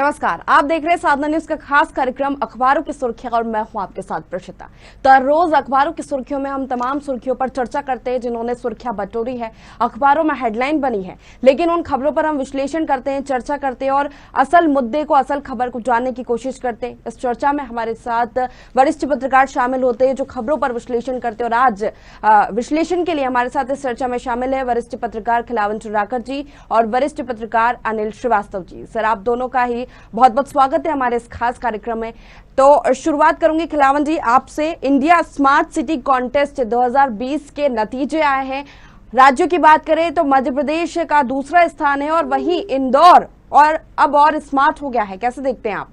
नमस्कार, आप देख रहे हैं साधना न्यूज का खास कार्यक्रम अखबारों की सुर्खियां और मैं हूं आपके साथ प्रशिता। तो हर रोज अखबारों की सुर्खियों में हम तमाम सुर्खियों पर चर्चा करते हैं जिन्होंने सुर्खियां बटोरी है, अखबारों में हेडलाइन बनी है, लेकिन उन खबरों पर हम विश्लेषण करते हैं, चर्चा करते हैं और असल मुद्दे को, असल खबर को जानने की कोशिश करते हैं। इस चर्चा में हमारे साथ वरिष्ठ पत्रकार शामिल होते हैं जो खबरों पर विश्लेषण करते हैं और आज विश्लेषण के लिए हमारे साथ इस चर्चा में शामिल है वरिष्ठ पत्रकार खिलावन चुराकर जी और वरिष्ठ पत्रकार अनिल श्रीवास्तव जी। सर, आप दोनों का ही बहुत बहुत स्वागत है हमारे इस खास कार्यक्रम में। तो शुरुआत करूंगी खिलावन जी आपसे। इंडिया स्मार्ट सिटी कॉन्टेस्ट 2020 के नतीजे आए हैं। राज्यों की बात करें तो मध्य प्रदेश का दूसरा स्थान है और वहीं इंदौर और अब और स्मार्ट हो गया है, कैसे देखते हैं आप?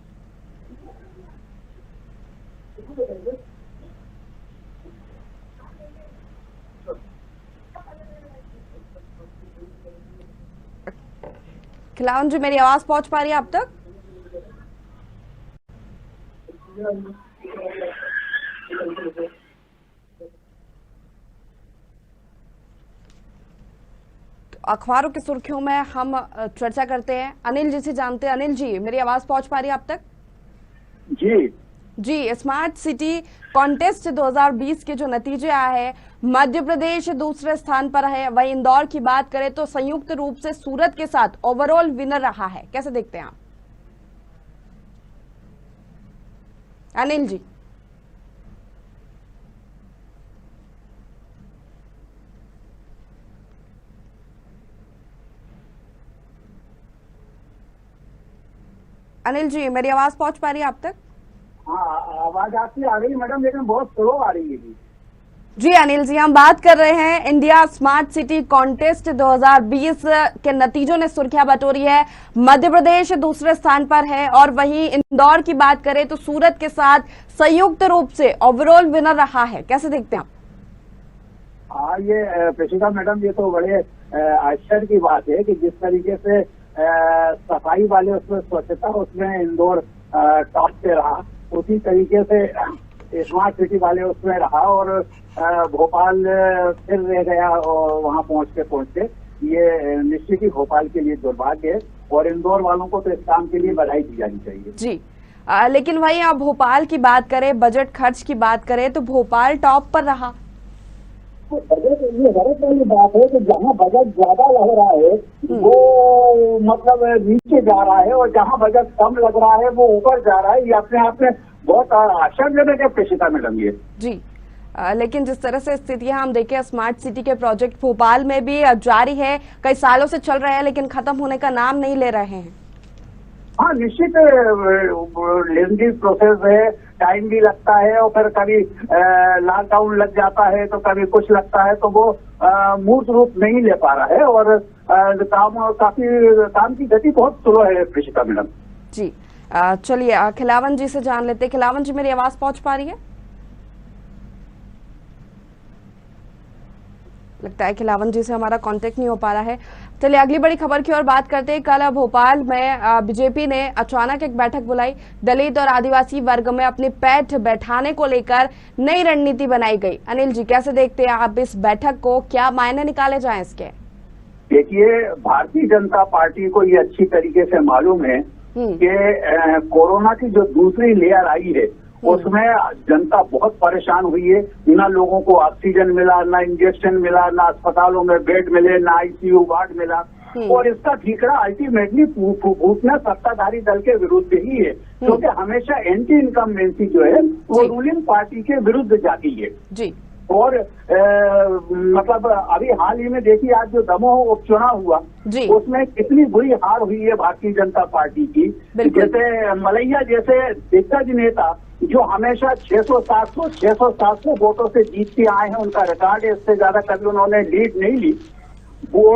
खिलावन जी, मेरी आवाज पहुंच पा रही है आप तक? अखबारों की सुर्खियों में हम चर्चा करते हैं। अनिल जी से जानते हैं। अनिल जी, मेरी आवाज पहुंच पा रही है आप तक? जी, स्मार्ट सिटी कॉन्टेस्ट 2020 के जो नतीजे आए हैं, मध्य प्रदेश दूसरे स्थान पर है, वहीं इंदौर की बात करें तो संयुक्त रूप से सूरत के साथ ओवरऑल विनर रहा है, कैसे देखते हैं आप? अनिल जी। अनिल जी, मेरी आवाज पहुंच पा रही है आप तक? हाँ, आवाज आपकी आ रही है मैडम, लेकिन बहुत स्लो आ रही है। जी अनिल जी, हम बात कर रहे हैं इंडिया स्मार्ट सिटी कॉन्टेस्ट 2020 के नतीजों ने सुर्खियां बटोरी है। मध्य प्रदेश दूसरे स्थान पर है और वहीं इंदौर की बात करें तो सूरत के साथ संयुक्त रूप से ओवरऑल विनर रहा है, कैसे देखते हैं आप? हाँ, ये प्रशिका मैडम, ये तो बड़े आश्चर्य की बात है कि जिस तरीके से सफाई वाले उसमें स्वच्छता, उसमें इंदौर टॉप पे रहा, उसी तरीके से स्मार्ट सिटी वाले उसमें रहा और भोपाल फिर रह गया वहां पहुंचते। ये निश्चित ही भोपाल के लिए दुर्भाग्य है और इंदौर वालों को तो इस काम के लिए बधाई दी जानी चाहिए। जी, लेकिन वहीं आप भोपाल की बात करें, बजट खर्च की बात करें तो भोपाल टॉप पर रहा। बजट, ये गलत वाली बात है कि जहाँ बजट ज्यादा लग रहा है वो मतलब नीचे जा रहा है और जहाँ बजट कम लग रहा है वो ऊपर जा रहा है। ये अपने आप में बहुत आश्चर्यजनक है प्रशिता मैडम ये। जी, लेकिन जिस तरह से स्थितियां हम देखें, स्मार्ट सिटी के प्रोजेक्ट भोपाल में भी जारी है, कई सालों से चल रहे हैं लेकिन खत्म होने का नाम नहीं ले रहे हैं। हाँ, निश्चित लेंथी प्रोसेस है, टाइम भी लगता है और फिर कभी लॉकडाउन लग जाता है तो कभी कुछ लगता है, तो वो मूर्त रूप नहीं ले पा रहा है और काम की गति बहुत स्लो है प्रशिता मैडम। जी, चलिए खिलावन जी से जान लेते हैं। खिलावन जी, मेरी आवाज पहुंच पा रही है? लगता है खिलावन जी से हमारा कांटेक्ट नहीं हो पा रहा है। चलिए अगली बड़ी खबर की ओर बात करते हैं। कल भोपाल में बीजेपी ने अचानक एक बैठक बुलाई। दलित और आदिवासी वर्ग में अपनी पैठ बैठाने को लेकर नई रणनीति बनाई गई। अनिल जी, कैसे देखते हैं आप इस बैठक को? क्या मायने निकाले जाएं इसके? देखिए, भारतीय जनता पार्टी को ये अच्छी तरीके से मालूम है कि कोरोना की जो दूसरी लेयर आई है उसमें जनता बहुत परेशान हुई है। ना लोगों को ऑक्सीजन मिला, ना इंजेक्शन मिला, ना अस्पतालों में बेड मिले, ना आईसीयू वार्ड मिला और इसका ठीकरा अल्टीमेटली फूटना सत्ताधारी दल के विरुद्ध ही है, क्योंकि हमेशा एंटी इनकम्बेंसी जो है वो रूलिंग पार्टी के विरुद्ध जाती है। जी। और मतलब अभी हाल ही में देखिए, आज जो दमोह उपचुनाव हुआ उसमें कितनी बुरी हार हुई है भारतीय जनता पार्टी की। जैसे मलैया जैसे दिग्गज नेता जो हमेशा 600-700 वोटों से जीत के आए हैं, उनका रिकॉर्ड है, इससे ज्यादा कभी उन्होंने लीड नहीं ली। वो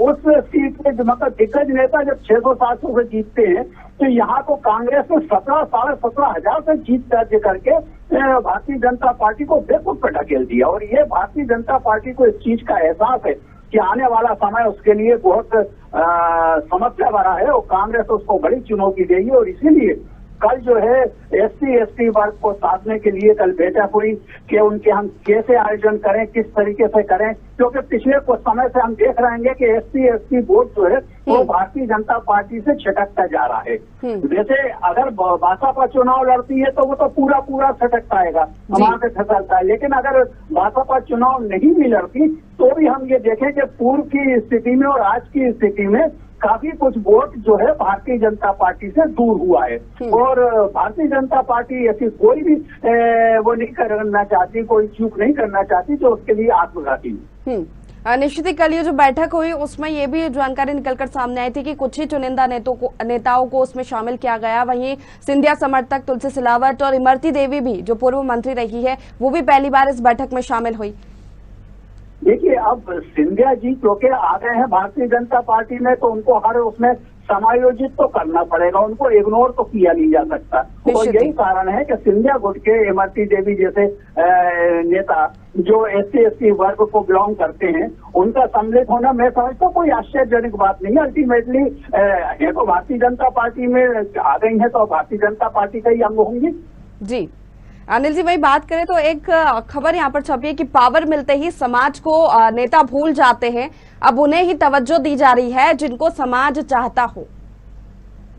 उस सीट पे मतलब दिग्गज नेता जब 600-700 से जीतते हैं तो यहाँ तो कांग्रेस ने 17,500 से जीत दर्ज करके भारतीय जनता पार्टी को बेवकूफ पे ढकेल दिया। और ये भारतीय जनता पार्टी को इस चीज का एहसास है कि आने वाला समय उसके लिए बहुत समस्या भरा है और कांग्रेस उसको बड़ी चुनौती देगी और इसीलिए कल जो है SC/ST वर्ग को साधने के लिए कल बैठक हुई कि उनके हम कैसे आयोजन करें, किस तरीके से करें, क्योंकि पिछले कुछ समय से हम देख रहे हैं कि SC/ST वोट जो है वो भारतीय जनता पार्टी से छिटकता जा रहा है। जैसे अगर भाजपा चुनाव लड़ती है तो वो तो पूरा सटकता आएगा, वहां से फिसलता है, लेकिन अगर भाजपा चुनाव नहीं भी लड़ती तो भी हम ये देखें कि पूर्व की स्थिति में और आज की स्थिति में काफी कुछ वोट जो है भारतीय जनता पार्टी से दूर हुआ है। और भारतीय जनता पार्टी ऐसी कोई भी वो नहीं करना चाहती, कोई चूक नहीं करना चाहती जो उसके लिए आत्मघाती। निश्चित ही कल ये जो बैठक हुई उसमें ये भी जानकारी निकलकर सामने आई थी कि कुछ ही चुनिंदा नेताओं को उसमें शामिल किया गया। वहीं सिंधिया समर्थक तुलसी सिलावट और इमरती देवी भी जो पूर्व मंत्री रही है वो भी पहली बार इस बैठक में शामिल हुई। देखिए, अब सिंधिया जी क्योंकि आ गए हैं भारतीय जनता पार्टी में तो उनको हर उसमें समायोजित तो करना पड़ेगा, उनको इग्नोर तो किया नहीं जा सकता। और यही कारण है कि सिंधिया गुट के इमरती देवी जैसे नेता जो SC/ST वर्ग को बिलोंग करते हैं उनका सम्मिलित होना मैं समझता हूँ कोई आश्चर्यजनक बात नहीं है। अल्टीमेटली ये तो भारतीय जनता पार्टी में आ गई है तो भारतीय जनता पार्टी का ही अंग होंगी। जी अनिल जी, वही बात करें तो एक खबर यहाँ पर छपी है कि पावर मिलते ही समाज को नेता भूल जाते हैं, अब उन्हें ही तवज्जो दी जा रही है जिनको समाज चाहता हो।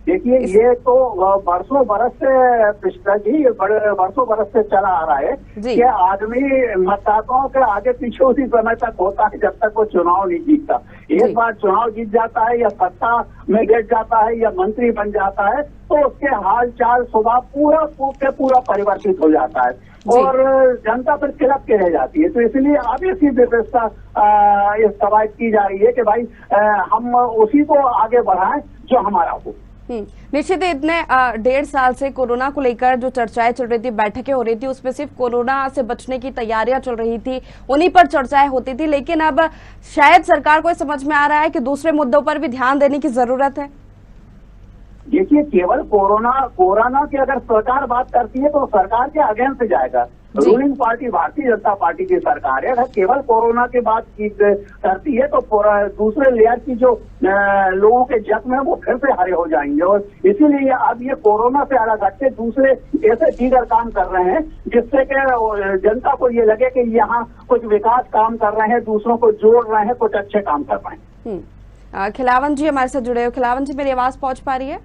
देखिए, ये तो बरसों बरस से पिछड़ा जी बरसों बरस से चला आ रहा है कि आदमी मतदाताओं के आगे पीछे उसी समय तक होता है जब तक वो चुनाव नहीं जीतता। एक बार चुनाव जीत जाता है या सत्ता में बैठ जाता है या मंत्री बन जाता है तो उसके हाल चाल स्वभाव पूरा परिवर्तित हो जाता है और जनता पर तिलक के रह जाती है। तो इसलिए अब ऐसी व्यवस्था इस कवायद की जा रही है कि भाई हम उसी को आगे बढ़ाएं जो हमारा हो। निश्चित ही इतने 1.5 साल से कोरोना को लेकर जो चर्चाएं चल रही थी, बैठकें हो रही थी, उसमें सिर्फ कोरोना से बचने की तैयारियां चल रही थी, उन्हीं पर चर्चाएं होती थी। लेकिन अब शायद सरकार को समझ में आ रहा है कि दूसरे मुद्दों पर भी ध्यान देने की जरूरत है। देखिए, केवल कोरोना की अगर सरकार बात करती है तो सरकार के अगेंस्ट जाएगा। Ruling party Bharatiya Janata party की सरकार है। अगर केवल कोरोना की बात करती है तो दूसरे लेयर की जो लोगों के जख्म है वो फिर से हरे हो जाएंगे और इसीलिए अब ये कोरोना से अलग हटके दूसरे ऐसे दीगर काम कर रहे हैं जिससे कि जनता को ये लगे कि यहाँ कुछ विकास काम कर रहे हैं, दूसरों को जोड़ रहे हैं, कुछ अच्छे काम कर रहे हैं। खिलावन जी हमारे साथ जुड़े हो। खिलावन जी, मेरी आवाज पहुंच पा रही है?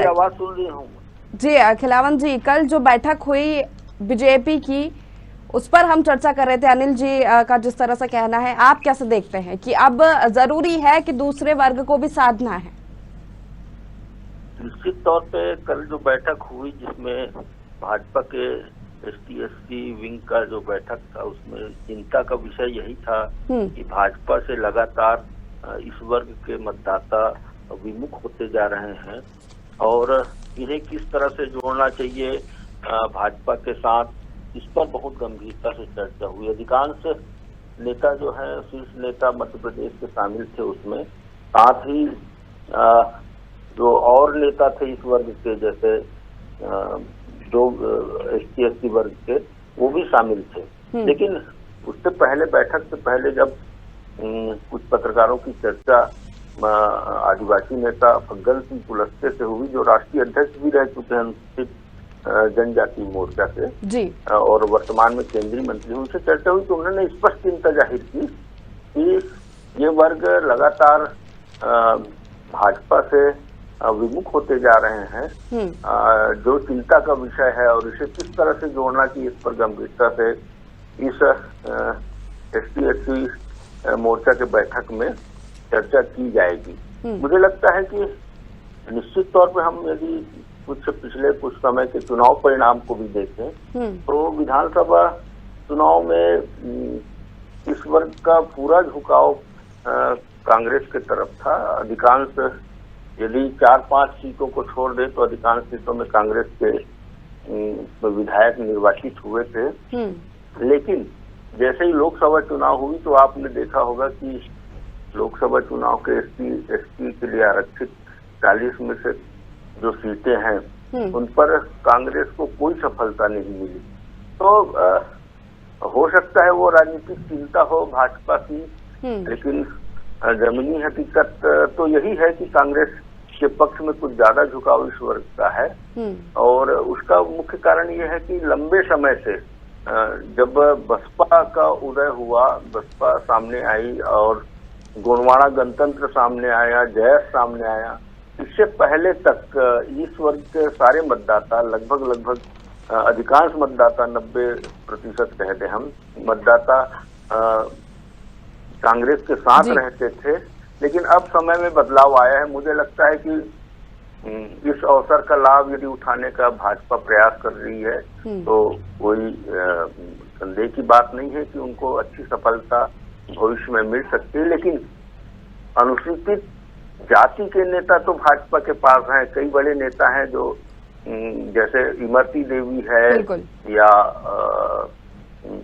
आवाज सुन रही हूँ जी। खिलावन जी, कल जो बैठक हुई बीजेपी की उस पर हम चर्चा कर रहे थे। अनिल जी का जिस तरह से कहना है, आप कैसे देखते हैं कि अब जरूरी है कि दूसरे वर्ग को भी साधना है? निश्चित तौर पे कल जो बैठक हुई जिसमें भाजपा के ST/ST विंग का जो बैठक था उसमें चिंता का विषय यही था कि भाजपा से लगातार इस वर्ग के मतदाता विमुख होते जा रहे हैं और इन्हें किस तरह से जोड़ना चाहिए भाजपा के साथ, इस पर बहुत गंभीरता से चर्चा हुई। अधिकांश नेता जो है शीर्ष नेता मध्य प्रदेश के शामिल थे उसमें, साथ ही जो और नेता थे इस वर्ग के जैसे जो ST/ST वर्ग के वो भी शामिल थे। लेकिन उससे पहले बैठक से पहले जब कुछ पत्रकारों की चर्चा आदिवासी नेता फग्गन सिंह कुलस्ते से हुई जो राष्ट्रीय अध्यक्ष भी रह चुके हैं अनुसूचित जनजाति मोर्चा से जी और वर्तमान में केंद्रीय मंत्री, उनसे चर्चा हुई तो उन्होंने स्पष्ट चिंता जाहिर की कि ये वर्ग लगातार भाजपा से विमुख होते जा रहे हैं, जो चिंता का विषय है और इसे किस तरह से जोड़ना चाहिए इस पर गंभीरता से इस ST/ST मोर्चा के बैठक में चर्चा की जाएगी। मुझे लगता है कि निश्चित तौर पे हम यदि पिछले कुछ समय के चुनाव परिणाम को भी देखें तो विधानसभा चुनाव में इस वर्ग का पूरा झुकाव कांग्रेस की तरफ था। अधिकांश यदि 4-5 सीटों को छोड़ दे तो अधिकांश सीटों में कांग्रेस के विधायक निर्वाचित हुए थे। लेकिन जैसे ही लोकसभा चुनाव हुई तो आपने देखा होगा कि लोकसभा चुनाव के ST/ST के लिए आरक्षित 40 में से जो सीटें हैं उन पर कांग्रेस को कोई सफलता नहीं मिली। तो हो सकता है वो राजनीतिक चिंता हो भाजपा की, लेकिन जमीनी हकीकत तो यही है कि कांग्रेस के पक्ष में कुछ ज्यादा झुकाव इस वर्ग का है। और उसका मुख्य कारण ये है कि लंबे समय से जब बसपा का उदय हुआ, बसपा सामने आई और गोंडवाना गणतंत्र सामने आया, जयस सामने आया, इससे पहले तक इस वर्ग के सारे मतदाता लगभग अधिकांश मतदाता 90% कह दें हम मतदाता कांग्रेस के साथ रहते थे। लेकिन अब समय में बदलाव आया है। मुझे लगता है कि इस अवसर का लाभ यदि उठाने का भाजपा प्रयास कर रही है तो कोई संदेह की बात नहीं है कि उनको अच्छी सफलता भविष्य में मिल सकती है। लेकिन अनुसूचित जाति के नेता तो भाजपा के पास हैं, कई बड़े नेता हैं जो जैसे इमरती देवी है या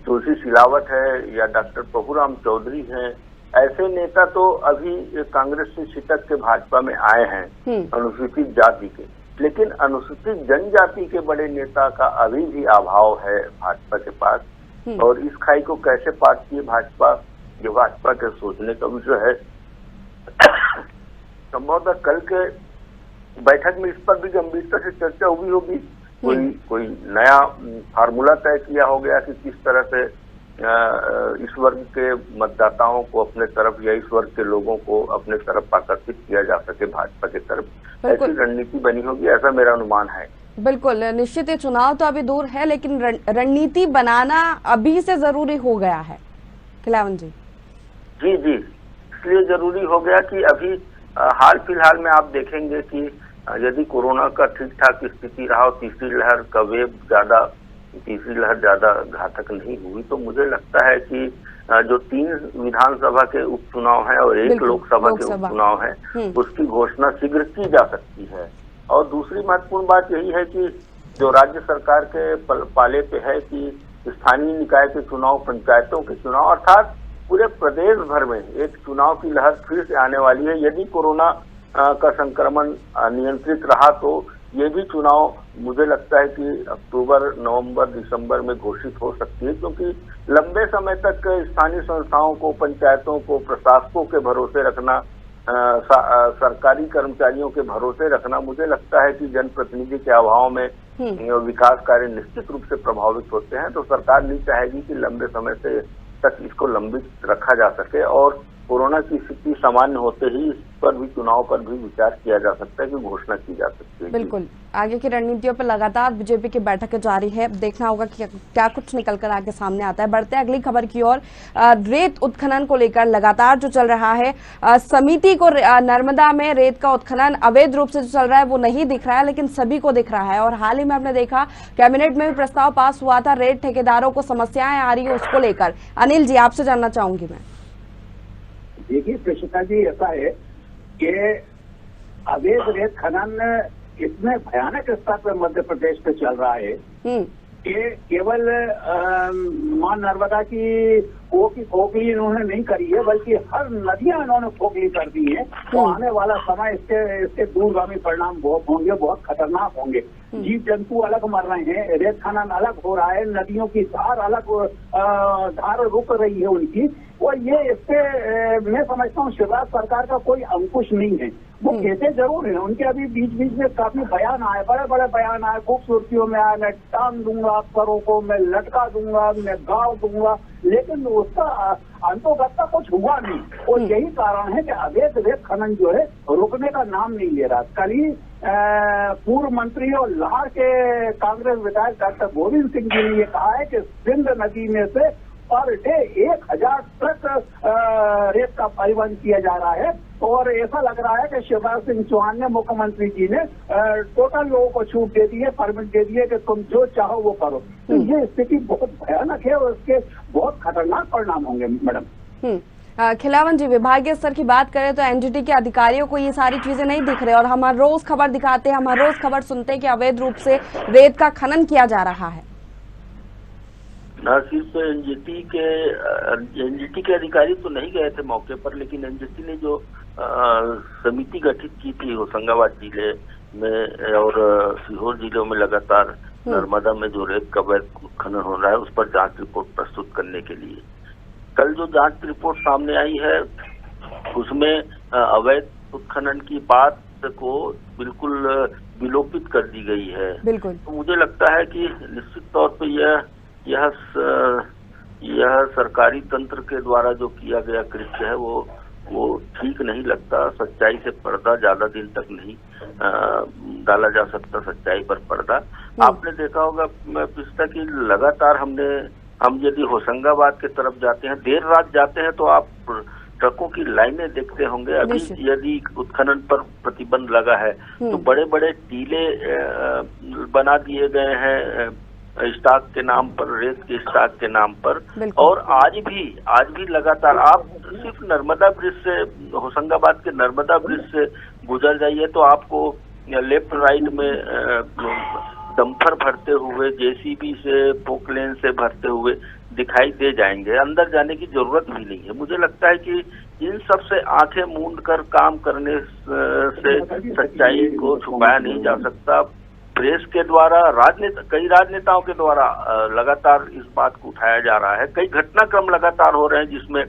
तुलसी सिलावट है या डॉक्टर प्रभुराम चौधरी हैं, ऐसे नेता तो अभी कांग्रेस से छिटक के भाजपा में आए हैं अनुसूचित जाति के। लेकिन अनुसूचित जनजाति के बड़े नेता का अभी भी अभाव है भाजपा के पास। और इस खाई को कैसे पाटती है भाजपा, ये भाजपा के सोचने का विषय है। संभवतः कल के बैठक में इस पर भी गंभीरता से चर्चा हुई होगी। कोई नया फार्मूला तय किया हो गया कि किस तरह से इस वर्ग के मतदाताओं को अपने तरफ या इस वर्ग के लोगों को अपने तरफ आकर्षित किया जा सके भाजपा की तरफ, ऐसी रणनीति बनी होगी, ऐसा मेरा अनुमान है। बिल्कुल, निश्चित ही चुनाव तो अभी दूर है, लेकिन रणनीति बनाना अभी से जरूरी हो गया है। खिलावन जी। जी, इसलिए जरूरी हो गया कि अभी हाल फिलहाल में आप देखेंगे कि यदि कोरोना का ठीक ठाक स्थिति रहा और तीसरी लहर ज्यादा घातक नहीं हुई, तो मुझे लगता है कि जो 3 विधानसभा के उपचुनाव है और 1 लोकसभा के उपचुनाव है, उसकी घोषणा शीघ्र की जा सकती है। और दूसरी महत्वपूर्ण बात यही है कि जो राज्य सरकार के पाले पे है कि स्थानीय निकाय के चुनाव, पंचायतों के चुनाव, अर्थात पूरे प्रदेश भर में एक चुनाव की लहर फिर से आने वाली है। यदि कोरोना का संक्रमण नियंत्रित रहा तो ये भी चुनाव मुझे लगता है कि अक्टूबर, नवंबर, दिसंबर में घोषित हो सकती है, क्योंकि लंबे समय तक स्थानीय संस्थाओं को, पंचायतों को, प्रशासकों के भरोसे रखना, सरकारी कर्मचारियों के भरोसे रखना, मुझे लगता है कि जनप्रतिनिधि के अभाव में विकास कार्य निश्चित रूप से प्रभावित होते हैं। तो सरकार नहीं चाहेगी कि लंबे समय से तक इसको लंबित रखा जा सके और कोरोना की स्थिति सामान्य होते ही इस पर भी, चुनाव पर भी विचार किया जा सकता है कि घोषणा की जा सकती है। बिल्कुल, आगे की रणनीतियों पर लगातार बीजेपी की बैठकें जारी है। देखना होगा कि क्या कुछ निकलकर आगे सामने आता है। बढ़ते हैं अगली खबर की ओर। रेत उत्खनन को लेकर लगातार जो चल रहा है, समिति को नर्मदा में रेत का उत्खनन अवैध रूप से जो चल रहा है वो नहीं दिख रहा है, लेकिन सभी को दिख रहा है। और हाल ही में हमने देखा कैबिनेट में भी प्रस्ताव पास हुआ था, रेत ठेकेदारों को समस्याएं आ रही है उसको लेकर। अनिल जी, आपसे जानना चाहूंगी मैं। देखिए कृष्णा जी, ऐसा है कि अवैध रेत खनन इतने भयानक स्तर पर मध्य प्रदेश पे चल रहा है कि केवल मां नर्मदा की खोखली इन्होंने नहीं करी है, बल्कि हर नदियां इन्होंने खोखली कर दी है। तो आने वाला समय इसके दूरगामी परिणाम बहुत होंगे, बहुत खतरनाक होंगे। जीव जंतु अलग मर रहे हैं, रेत खनन अलग हो रहा है, नदियों की धार अलग धार रुक रही है उनकी। और ये इससे मैं समझता हूँ शिवराज सरकार का कोई अंकुश नहीं है। वो कहते जरूर है, उनके अभी बीच बीच में काफी बयान आए, बड़े बड़े बयान आए, खूबसूरतियों में आए, मैं टांग दूंगा अफसरों को, मैं लटका दूंगा, मैं गाड़ दूंगा, लेकिन उसका अंतोगत्ता कुछ हुआ नहीं। और यही कारण है कि अवैध रेत खनन जो है रुकने का नाम नहीं ले रहा। कल ही पूर्व मंत्री और लाहौर के कांग्रेस विधायक डॉक्टर गोविंद सिंह जी ने ये कहा है कि सिंध नदी में से पर डे 1000 ट्रक रेत का परिवहन किया जा रहा है। और ऐसा लग रहा है कि शिवराज सिंह चौहान ने, मुख्यमंत्री जी ने टोटल लोगों को छूट दे दी है, परमिट दे दी है कि तुम जो चाहो वो करो। तो ये स्थिति बहुत भयानक है और इसके बहुत खतरनाक परिणाम होंगे मैडम। खिलावन जी, विभागीय स्तर की बात करें तो एनजीटी के अधिकारियों को ये सारी चीजें नहीं दिख रही और हम हर रोज खबर दिखाते हैं, हम हर रोज खबर सुनते हैं कि अवैध रूप से रेत का खनन किया जा रहा है। न सिर्फ एनजीटी के अधिकारी तो नहीं गए थे मौके पर, लेकिन एनजीटी ने जो समिति गठित की थी होशंगाबाद जिले में और सीहोर जिलों में लगातार नर्मदा में जो रेत का अवैध खनन हो रहा है उस पर जांच रिपोर्ट प्रस्तुत करने के लिए कल जो जांच रिपोर्ट सामने आई है उसमें अवैध उत्खनन की बात को बिल्कुल विलोपित कर दी गई है। बिल्कुल। तो मुझे लगता है कि निश्चित तौर पे यह सरकारी तंत्र के द्वारा जो किया गया कृत्य है वो ठीक नहीं लगता। सच्चाई से पर्दा ज्यादा दिन तक नहीं डाला जा सकता, सच्चाई पर पर्दा। आपने देखा होगा पिस्ता की लगातार हम यदि होशंगाबाद की तरफ जाते हैं, देर रात जाते हैं, तो आप ट्रकों की लाइनें देखते होंगे। अभी यदि उत्खनन पर प्रतिबंध लगा है तो बड़े बड़े टीले बना दिए गए हैं स्टॉक के नाम पर, रेत के स्टॉक के नाम पर। और आज भी लगातार आप सिर्फ नर्मदा ब्रिज से, होशंगाबाद के नर्मदा ब्रिज से गुजर जाइए तो आपको लेफ्ट राइट में डंपर भरते हुए, जेसीबी से, पोकलेन से भरते हुए दिखाई दे जाएंगे। अंदर जाने की जरूरत भी नहीं है। मुझे लगता है कि इन सब से आंखें मूंद कर काम करने से सच्चाई को छुपाया नहीं जा सकता। प्रेस के द्वारा, कई राजनेताओं के द्वारा लगातार इस बात को उठाया जा रहा है। कई घटनाक्रम लगातार हो रहे हैं जिसमें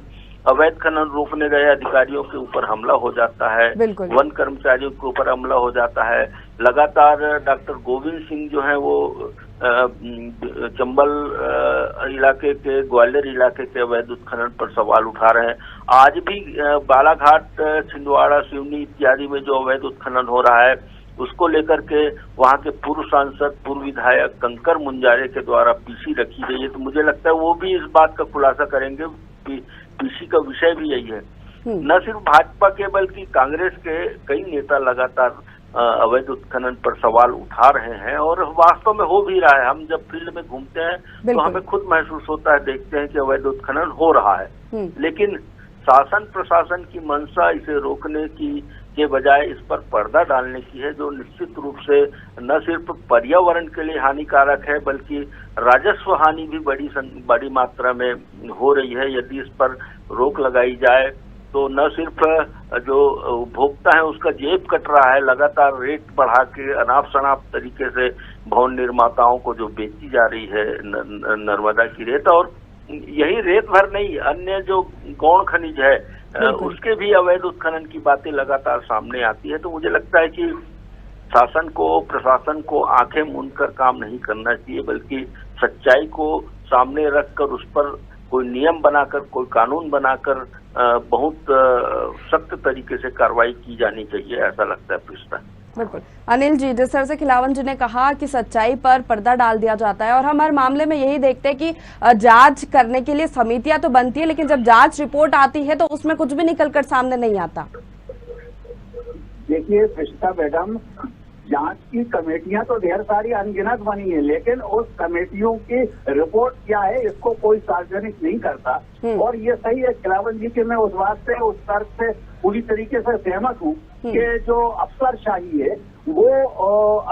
अवैध खनन रोकने गए अधिकारियों के ऊपर हमला हो जाता है, वन कर्मचारियों के ऊपर हमला हो जाता है। लगातार डॉक्टर गोविंद सिंह जो है वो चंबल इलाके के, ग्वालियर इलाके के अवैध उत्खनन पर सवाल उठा रहे हैं। आज भी बालाघाट, छिंदवाड़ा, सिवनी इत्यादि में जो अवैध उत्खनन हो रहा है उसको लेकर के वहां के पूर्व सांसद, पूर्व विधायक कंकर मुंजारे के द्वारा पीसी रखी गई है। तो मुझे लगता है वो भी इस बात का खुलासा करेंगे। पीसी का विषय भी यही है। न सिर्फ भाजपा के बल्कि कांग्रेस के कई नेता लगातार अवैध उत्खनन पर सवाल उठा रहे हैं और वास्तव में हो भी रहा है। हम जब फील्ड में घूमते हैं तो हमें खुद महसूस होता है, देखते हैं कि अवैध उत्खनन हो रहा है। लेकिन शासन प्रशासन की मंशा इसे रोकने की के बजाय इस पर पर्दा डालने की है, जो निश्चित रूप से न सिर्फ पर्यावरण के लिए हानिकारक है बल्कि राजस्व हानि भी बड़ी मात्रा में हो रही है। यदि इस पर रोक लगाई जाए तो न सिर्फ जो उपभोक्ता है उसका जेब कट रहा है, लगातार रेट बढ़ा के अनाप शनाप तरीके से भवन निर्माताओं को जो बेची जा रही है नर्मदा की रेत, और यही रेत भर नहीं, अन्य जो गौण खनिज है उसके भी अवैध उत्खनन की बातें लगातार सामने आती है। तो मुझे लगता है कि शासन को, प्रशासन को आंखें मूंद कर काम नहीं करना चाहिए बल्कि सच्चाई को सामने रखकर उस पर कोई नियम बनाकर, कोई कानून बनाकर बहुत सख्त तरीके से कार्रवाई की जानी चाहिए, ऐसा लगता है पिस्ता। बिल्कुल अनिल जी, जिस तरह से खिलावन जी ने कहा कि सच्चाई पर पर्दा डाल दिया जाता है और हम हर मामले में यही देखते हैं कि जांच करने के लिए समितियां तो बनती है लेकिन जब जांच रिपोर्ट आती है तो उसमें कुछ भी निकलकर सामने नहीं आता। देखिए पिस्ता मैडम, जांच की कमेटियां तो ढेर सारी अनगिनत बनी है लेकिन उस कमेटियों की रिपोर्ट क्या है इसको कोई सार्वजनिक नहीं करता। और ये सही है खिलावन जी के, मैं उस बात से, उस तर्क से पूरी तरीके से सहमत हूँ कि जो अफसरशाही है वो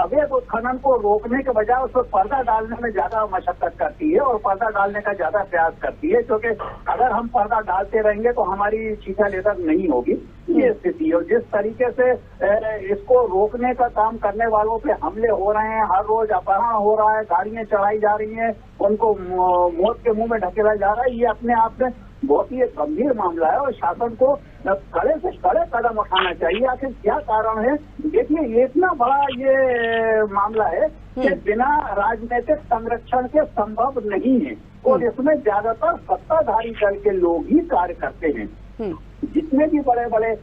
अवैध उत्खनन को रोकने के बजाय उस पर पर्दा डालने में ज्यादा मशक्कत करती है और पर्दा डालने का ज्यादा प्रयास करती है, क्योंकि अगर हम पर्दा डालते रहेंगे तो हमारी चीखा लेकर नहीं होगी ये स्थिति। और जिस तरीके से इसको रोकने का काम करने वालों पे हमले हो रहे हैं, हर रोज अपहरण हो रहा है, गाड़ियां चढ़ाई जा रही हैं, उनको मौत के मुंह में ढकेला जा रहा है, ये अपने आप में बहुत ही एक गंभीर मामला है और शासन को कड़े से कड़े कदम उठाना चाहिए। आखिर क्या कारण है? देखिए ये इतना बड़ा ये मामला है कि बिना राजनीतिक संरक्षण के संभव नहीं है और इसमें ज्यादातर सत्ताधारी दल के लोग ही कार्य करते हैं। जितने भी बड़े बड़े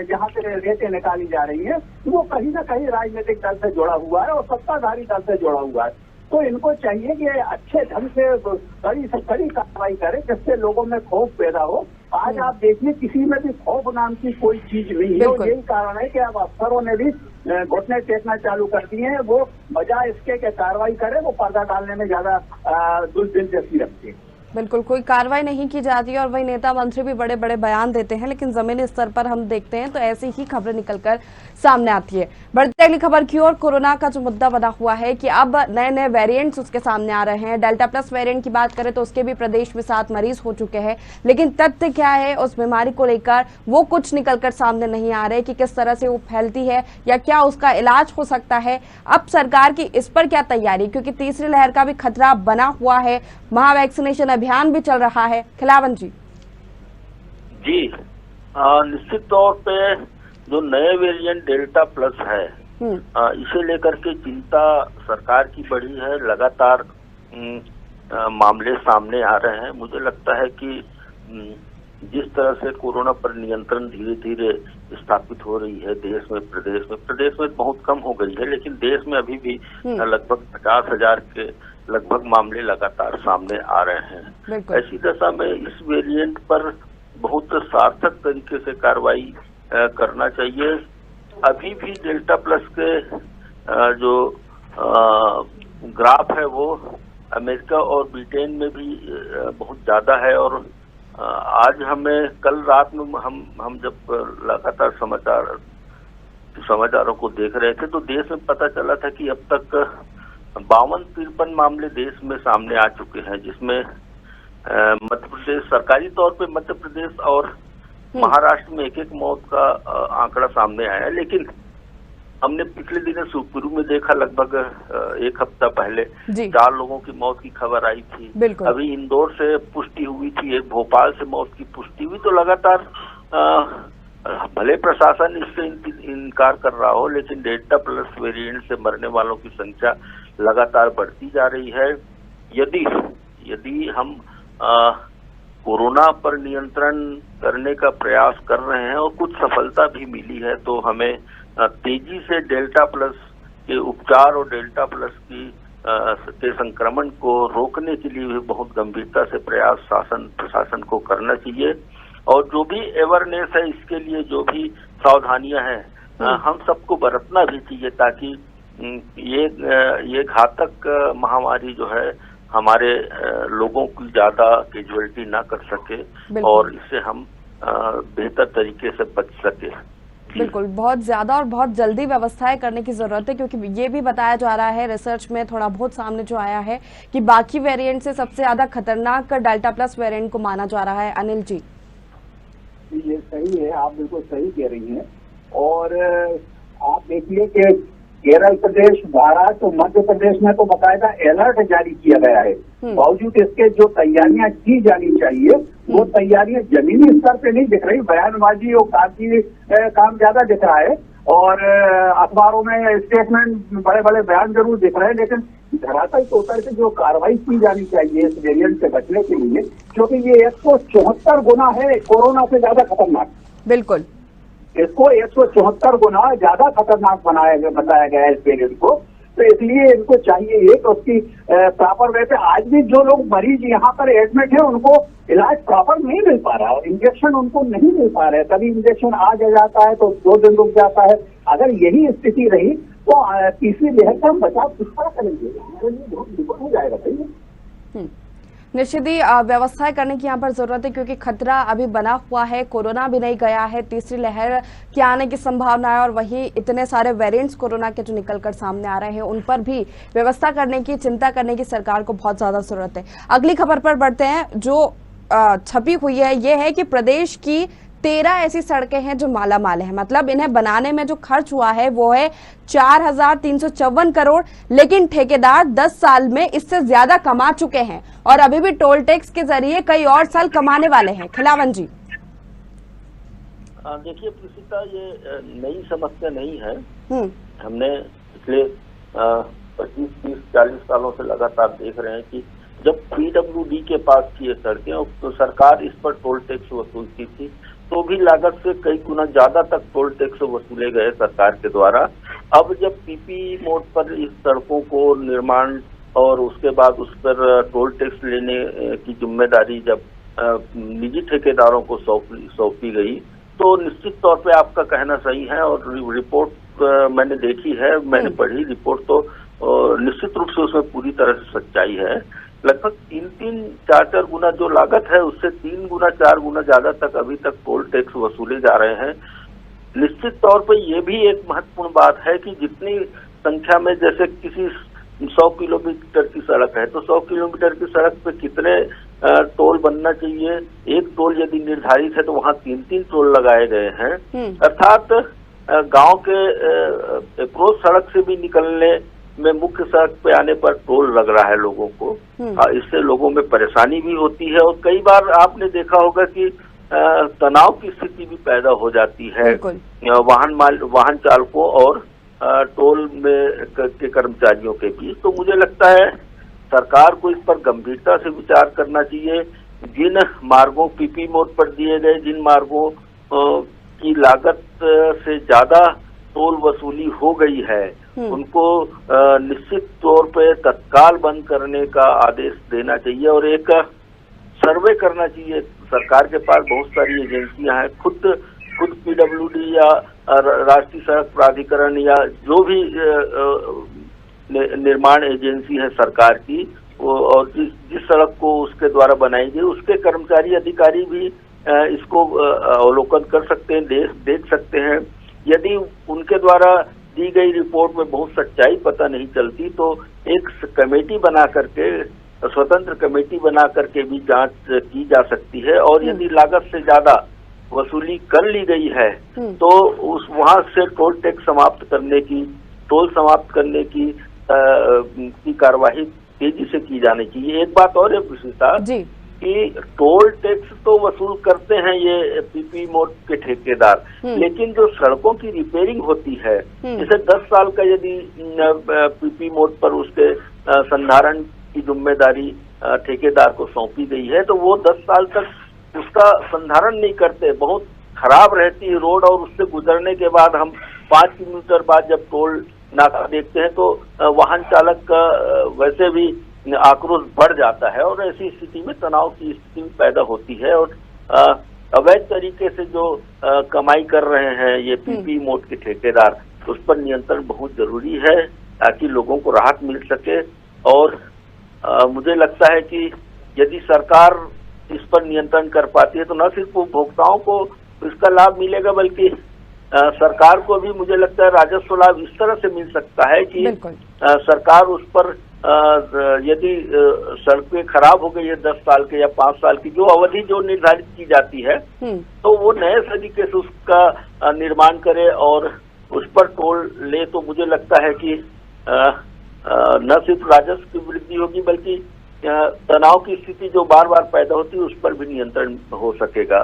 जहाँ से रेतें निकाली जा रही है वो कहीं ना कहीं राजनीतिक दल से जुड़ा हुआ है और सत्ताधारी दल से जुड़ा हुआ है। तो इनको चाहिए कि अच्छे ढंग से कड़ी से कड़ी कार्रवाई करें जिससे लोगों में खौफ पैदा हो। आज आप देखिए किसी में भी खौफ नाम की कोई चीज नहीं है और यही कारण है कि अब अफसरों ने भी घुटने टेकना चालू कर दिए हैं। वो बजाय इसके कि कार्रवाई करें वो पर्दा डालने में ज्यादा दिलचस्पी रखते हैं। बिल्कुल कोई कार्रवाई नहीं की जाती और वही नेता मंत्री भी बड़े बड़े बयान देते हैं लेकिन जमीनी स्तर पर हम देखते हैं तो ऐसी ही खबरें निकलकर सामने आती है। बढ़ते अगली खबर की ओर, कोरोना का जो मुद्दा बना हुआ है कि अब नए नए वेरिएंट्स उसके सामने आ रहे हैं। डेल्टा प्लस वेरिएंट की बात करें तो उसके भी प्रदेश में 7 मरीज हो चुके हैं, लेकिन तथ्य क्या है उस बीमारी को लेकर वो कुछ निकलकर सामने नहीं आ रहे कि किस तरह से वो फैलती है या क्या उसका इलाज हो सकता है। अब सरकार की इस पर क्या तैयारी, क्योंकि तीसरी लहर का भी खतरा बना हुआ है, महावैक्सीनेशन अभियान भी चल रहा है। खिलावन जी। जी निश्चित तौर पे जो नए वेरिएंट डेल्टा प्लस है इसे लेकर के चिंता सरकार की बढ़ी है। लगातार मामले सामने आ रहे हैं। मुझे लगता है कि जिस तरह से कोरोना पर नियंत्रण धीरे धीरे स्थापित हो रही है देश में, प्रदेश में बहुत कम हो गई है, लेकिन देश में अभी भी लगभग 50,000 के लगभग मामले लगातार सामने आ रहे हैं। ऐसी दशा में इस वेरिएंट पर बहुत सार्थक तरीके से कार्रवाई करना चाहिए। अभी भी डेल्टा प्लस के जो ग्राफ है वो अमेरिका और ब्रिटेन में भी बहुत ज्यादा है। और आज हमें कल रात में हम जब लगातार समाचारों को देख रहे थे तो देश में पता चला था कि अब तक 52-53 मामले देश में सामने आ चुके हैं, जिसमें मध्य प्रदेश, सरकारी तौर पे मध्य प्रदेश और महाराष्ट्र में एक मौत का आंकड़ा सामने आया है। लेकिन हमने पिछले दिनों शिवपुरी में देखा, लगभग एक हफ्ता पहले 4 लोगों की मौत की खबर आई थी। अभी इंदौर से पुष्टि हुई थी, एक भोपाल से मौत की पुष्टि हुई। तो लगातार भले प्रशासन इससे इनकार कर रहा हो, लेकिन डेल्टा प्लस वेरिएंट से मरने वालों की संख्या लगातार बढ़ती जा रही है। यदि हम कोरोना पर नियंत्रण करने का प्रयास कर रहे हैं और कुछ सफलता भी मिली है, तो हमें तेजी से डेल्टा प्लस के उपचार और डेल्टा प्लस के संक्रमण को रोकने के लिए भी बहुत गंभीरता से प्रयास प्रशासन को करना चाहिए। और जो भी अवेयरनेस है, इसके लिए जो भी सावधानियां हैं हम सबको बरतना भी चाहिए, ताकि ये घातक महामारी जो है हमारे लोगों की ज्यादा कैजुअलिटी ना कर सके और इससे हम बेहतर तरीके से बच सके। बिल्कुल, बहुत ज्यादा और बहुत जल्दी व्यवस्थाएं करने की जरूरत है, क्योंकि ये भी बताया जा रहा है, रिसर्च में थोड़ा बहुत सामने जो आया है कि बाकी वेरिएंट से सबसे ज्यादा खतरनाक डेल्टा प्लस वेरिएंट को माना जा रहा है। अनिल जी, ये सही है, आप बिल्कुल सही कह रही हैं। और आप देखिए कि केरल प्रदेश, महाराष्ट्र, मध्य प्रदेश में तो बाकायदा अलर्ट जारी किया गया है। बावजूद इसके जो तैयारियां की जानी चाहिए वो तैयारियां जमीनी स्तर पे नहीं दिख रही, बयानबाजी और काम ज्यादा दिख रहा है। और अखबारों में स्टेटमेंट, बड़े बड़े बयान जरूर दिख रहे हैं, लेकिन धरातल के उतर के जो कार्रवाई की जानी चाहिए इस वेरिएंट से बचने के लिए, क्योंकि ये 174 गुना है कोरोना से ज्यादा खतरनाक। बिल्कुल, इसको 174 गुना ज्यादा खतरनाक बताया गया है इस वेरिएंट को। तो इसलिए इनको चाहिए ये कि उसकी प्रॉपर वे पे, आज भी जो लोग मरीज यहाँ पर एडमिट है उनको इलाज प्रॉपर नहीं मिल पा रहा है, इंजेक्शन उनको नहीं मिल पा रहे। कभी इंजेक्शन आ जाता है तो 2 दिन रुक जाता है। अगर यही स्थिति रही तो तीसरी लहर का हम बचाव किस तरह करेंगे? हमारे लिए बहुत विपद हो जाएगा। सही निश्चित ही व्यवस्थाएं करने की यहाँ पर जरूरत है, क्योंकि खतरा अभी बना हुआ है, कोरोना भी नहीं गया है, तीसरी लहर के आने की संभावना है और वही इतने सारे वेरिएंट्स कोरोना के जो निकलकर सामने आ रहे हैं उन पर भी व्यवस्था करने की, चिंता करने की सरकार को बहुत ज्यादा जरूरत है। अगली खबर पर बढ़ते हैं, जो छपी हुई है ये है कि प्रदेश की 13 ऐसी सड़कें हैं जो मालामाल है। मतलब इन्हें बनाने में जो खर्च हुआ है वो है 4,354 करोड़, लेकिन ठेकेदार 10 साल में इससे ज्यादा कमा चुके हैं और अभी भी टोल टैक्स के जरिए कई और साल कमाने वाले हैं। खिलावन जी, देखिए प्रीतिका, ये नई समस्या नहीं है। हमने पिछले 25, 30, 40 सालों से लगातार देख रहे हैं कि जब PWD के पास थी ये सड़कें तो सरकार इस पर टोल टैक्स वसूलती थी, तो भी लागत से कई गुना ज्यादा तक टोल टैक्स वसूले गए सरकार के द्वारा। अब जब PP मोड पर इस सड़कों को निर्माण और उसके बाद उस पर टोल टैक्स लेने की जिम्मेदारी जब निजी ठेकेदारों को सौंपी गई, तो निश्चित तौर पे आपका कहना सही है। और रिपोर्ट मैंने देखी है, मैंने पढ़ी रिपोर्ट, तो निश्चित रूप से उसमें पूरी तरह से सच्चाई है। लगभग 3-3, 4-4 गुना जो लागत है उससे 3 गुना 4 गुना ज्यादा तक अभी तक टोल टैक्स वसूले जा रहे हैं। निश्चित तौर पर यह भी एक महत्वपूर्ण बात है कि जितनी संख्या में, जैसे किसी 100 किलोमीटर की सड़क है तो 100 किलोमीटर की सड़क पे कितने टोल बनना चाहिए? एक टोल यदि निर्धारित है तो वहाँ 3-3 टोल लगाए गए हैं। अर्थात गांव के अप्रोच सड़क से भी निकलने में मुख्य सड़क पे आने पर टोल लग रहा है लोगों को। इससे लोगों में परेशानी भी होती है। और कई बार आपने देखा होगा कि तनाव की स्थिति भी पैदा हो जाती है वाहन चालकों और टोल में के कर्मचारियों के बीच। तो मुझे लगता है सरकार को इस पर गंभीरता से विचार करना चाहिए। जिन मार्गों पीपी मोड पर दिए गए जिन मार्गों की लागत से ज्यादा टोल वसूली हो गई है उनको निश्चित तौर पे तत्काल बंद करने का आदेश देना चाहिए और एक सर्वे करना चाहिए। सरकार के पास बहुत सारी एजेंसियां हैं, खुद पीडब्ल्यूडी या राष्ट्रीय सड़क प्राधिकरण या जो भी निर्माण एजेंसी है सरकार की, और जिस सड़क को उसके द्वारा बनाई गई उसके कर्मचारी अधिकारी भी इसको अवलोकन कर सकते हैं, देख सकते हैं। यदि उनके द्वारा दी गई रिपोर्ट में बहुत सच्चाई पता नहीं चलती तो एक कमेटी बना करके, स्वतंत्र कमेटी बना करके भी जांच की जा सकती है। और यदि लागत से ज्यादा वसूली कर ली गई है तो वहां से टोल टैक्स समाप्त करने की, टोल समाप्त करने की कार्यवाही तेजी से की जानी चाहिए। एक बात और है विशेषता कि टोल टैक्स तो वसूल करते हैं ये पीपी मोड के ठेकेदार, लेकिन जो सड़कों की रिपेयरिंग होती है, जैसे 10 साल का यदि पीपी मोड पर उसके संधारण की जिम्मेदारी ठेकेदार को सौंपी गई है तो वो 10 साल तक उसका संधारण नहीं करते, बहुत खराब रहती है रोड और उससे गुजरने के बाद हम 5 किलोमीटर बाद जब टोल नाका देखते हैं तो वाहन चालक का वैसे भी आक्रोश बढ़ जाता है और ऐसी स्थिति में तनाव की स्थिति पैदा होती है। और अवैध तरीके से जो कमाई कर रहे हैं ये पीपी मोड के ठेकेदार, उस पर नियंत्रण बहुत जरूरी है ताकि लोगों को राहत मिल सके। और मुझे लगता है कि यदि सरकार इस पर नियंत्रण कर पाती है तो न सिर्फ उपभोक्ताओं को इसका लाभ मिलेगा बल्कि सरकार को भी मुझे लगता है राजस्व लाभ इस तरह से मिल सकता है कि सरकार उस पर यदि सड़कें खराब हो गई है 10 साल के या 5 साल की जो अवधि जो निर्धारित की जाती है तो वो नए तरीके से उसका निर्माण करे और उस पर टोल ले, तो मुझे लगता है कि न सिर्फ राजस्व की वृद्धि होगी बल्कि तनाव की स्थिति जो बार बार पैदा होती है उस पर भी नियंत्रण हो सकेगा।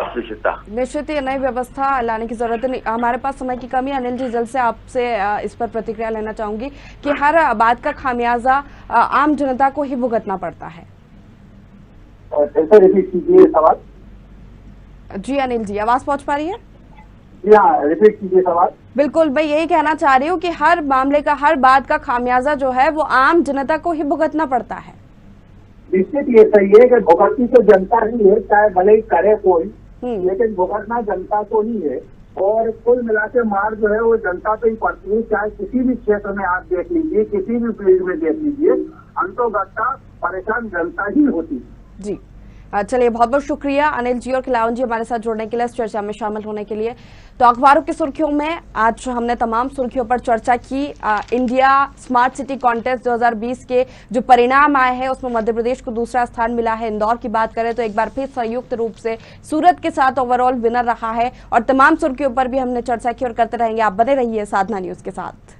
निश्चित ये नई व्यवस्था लाने की जरूरत है। हमारे पास समय की कमी। अनिल जी, जल्द से आपसे इस पर प्रतिक्रिया लेना चाहूंगी कि हर बात का खामियाजा आम जनता को ही भुगतना पड़ता है। रिपीट कीजिए सवाल। जी अनिल जी, आवाज पहुंच पा रही है? रिपीट कीजिए सवाल। बिल्कुल, मैं यही कहना चाह रही हूँ कि हर मामले का, हर बात का खामियाजा जो है वो आम जनता को ही भुगतना पड़ता है। निश्चित ये सही है कि भुगतनी तो जनता ही है, चाहे भले ही करे कोई, लेकिन भुगतना जनता को ही है। और कुल मिला के मार जो है वो जनता पे ही पड़ती है, चाहे किसी भी क्षेत्र में आप देख लीजिए, किसी भी फील्ड में देख लीजिए, अंतोगत्ता परेशान जनता ही होती है। जी चलिए, बहुत बहुत शुक्रिया अनिल जी और खिलावन जी हमारे साथ जुड़ने के लिए, इस चर्चा में शामिल होने के लिए। तो अखबारों की सुर्खियों में आज हमने तमाम सुर्खियों पर चर्चा की। इंडिया स्मार्ट सिटी कॉन्टेस्ट 2020 के जो परिणाम आए हैं उसमें मध्य प्रदेश को दूसरा स्थान मिला है। इंदौर की बात करें तो एक बार फिर संयुक्त रूप से सूरत के साथ ओवरऑल विनर रहा है। और तमाम सुर्खियों पर भी हमने चर्चा की और करते रहेंगे। आप बने रहिए साधना न्यूज के साथ।